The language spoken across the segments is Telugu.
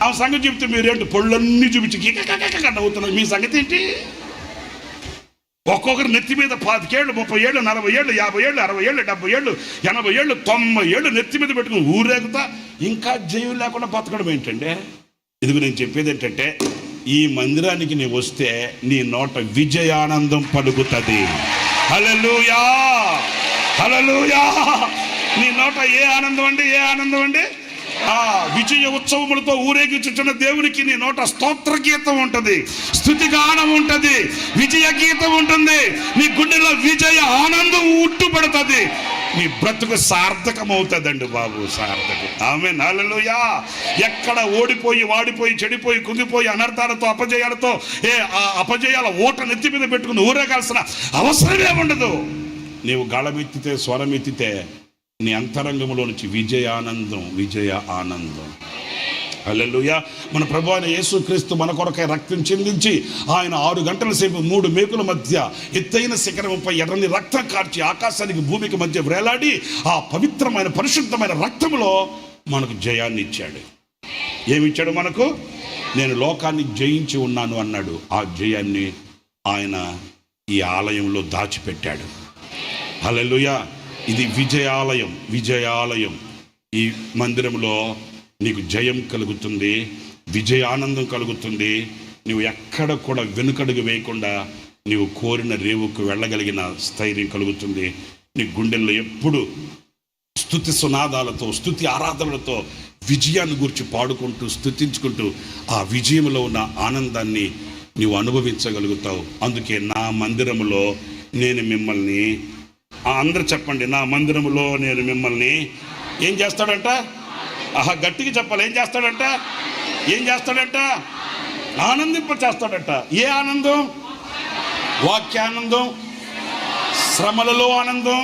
ఆ సంగతి చెప్తే మీరేంటి పళ్ళన్నీ చూపించి నవ్వుతున్నారు. మీ సంగతి ఏంటి? ఒక్కొక్కరు నెత్తి మీద 25 ఏళ్ళు, 30 ఏళ్ళు, 40 ఏళ్ళు, 50 ఏళ్ళు, 60 ఏళ్ళు, 70 ఏళ్ళు, 80 ఏళ్ళు, 90 ఏళ్ళు నెత్తి మీద పెట్టుకుని ఊరేగుతా ఇంకా జయం లేకుండా బతకడం ఏంటంటే? ఇదిగో నేను చెప్పేది ఏంటంటే, ఈ మందిరానికి నీవు వస్తే నీ నోట విజయానందం పలుకుతుంది. హల్లెలూయా, హల్లెలూయా. నీ నోట ఏ ఆనందం అండి? ఏ ఆనందం అండి? ఆ విజయ ఉత్సవములతో ఊరేగించుచున్న దేవునికి నీ నోట స్తోత్ర గీతం ఉంటుంది, స్తుతిగానం ఉంటుంది, విజయ గీతం ఉంటుంది. నీ గుండెలో విజయ ఆనందం ఉట్టుపడుతుంది. నీ బ్రతుకు సార్థకమవుతుందండి బాబు, సార్థకం. ఆమేన్, హల్లెలూయా. ఎక్కడ ఓడిపోయి, వాడిపోయి, చెడిపోయి, కుంగిపోయి, అనర్థాలతో, అపజయాలతో అపజయాల ఓట నెత్తి మీద పెట్టుకుని ఊరేగాల్సిన అవసరమే ఉండదు. నీవు గళమెత్తితే, స్వరమెత్తితే నీ అంతరంగంలో నుంచి విజయానందం, విజయ ఆనందం. హల్లెలూయా. మన ప్రభువైన అయిన యేసుక్రీస్తు మన కొరకై రక్తం చెందించి ఆయన 6 గంటల సేపు 3 మేకుల మధ్య ఎత్తైన శిఖరంపై ఎర్రని రక్తం కార్చి ఆకాశానికి భూమికి మధ్య వేలాడి ఆ పవిత్రమైన పరిశుద్ధమైన రక్తములో మనకు జయాన్ని ఇచ్చాడు. ఏమిచ్చాడు మనకు? నేను లోకాన్ని జయించి ఉన్నాను అన్నాడు. ఆ జయాన్ని ఆయన ఈ ఆలయంలో దాచిపెట్టాడు. హల్లెలూయా. ఇది విజయాలయం, విజయాలయం. ఈ మందిరంలో నీకు జయం కలుగుతుంది, విజయానందం కలుగుతుంది. నువ్వు ఎక్కడ కూడా వెనుకడుగు వేయకుండా నీవు కోరిన రేవుకు వెళ్ళగలిగిన స్థైర్యం కలుగుతుంది. నీ గుండెల్లో ఎప్పుడు స్తుతి సునాదాలతో, స్తుతి ఆరాధనలతో విజయాన్ని గురించి పాడుకుంటూ, స్తుతించుకుంటూ ఆ విజయంలో ఉన్న ఆనందాన్ని నీవు అనుభవించగలుగుతావు. అందుకే నా మందిరములో నేను మిమ్మల్ని, అందరూ చెప్పండి, నా మందిరములో నేను మిమ్మల్ని ఏం చేస్తాడంట? గట్టిగా చెప్పాలి. ఏం చేస్తాడంట? ఏం చేస్తాడంట? ఆనందింప చేస్తాడంట. ఏ ఆనందం? వాక్యానందం, శ్రమలలో ఆనందం,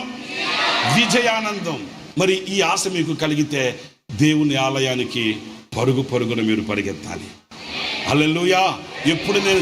విజయానందం. మరి ఈ ఆశ మీకు కలిగితే దేవుని ఆలయానికి పరుగు పరుగున మీరు పరిగెత్తాలి. హల్లెలూయా. ఎప్పుడు నేను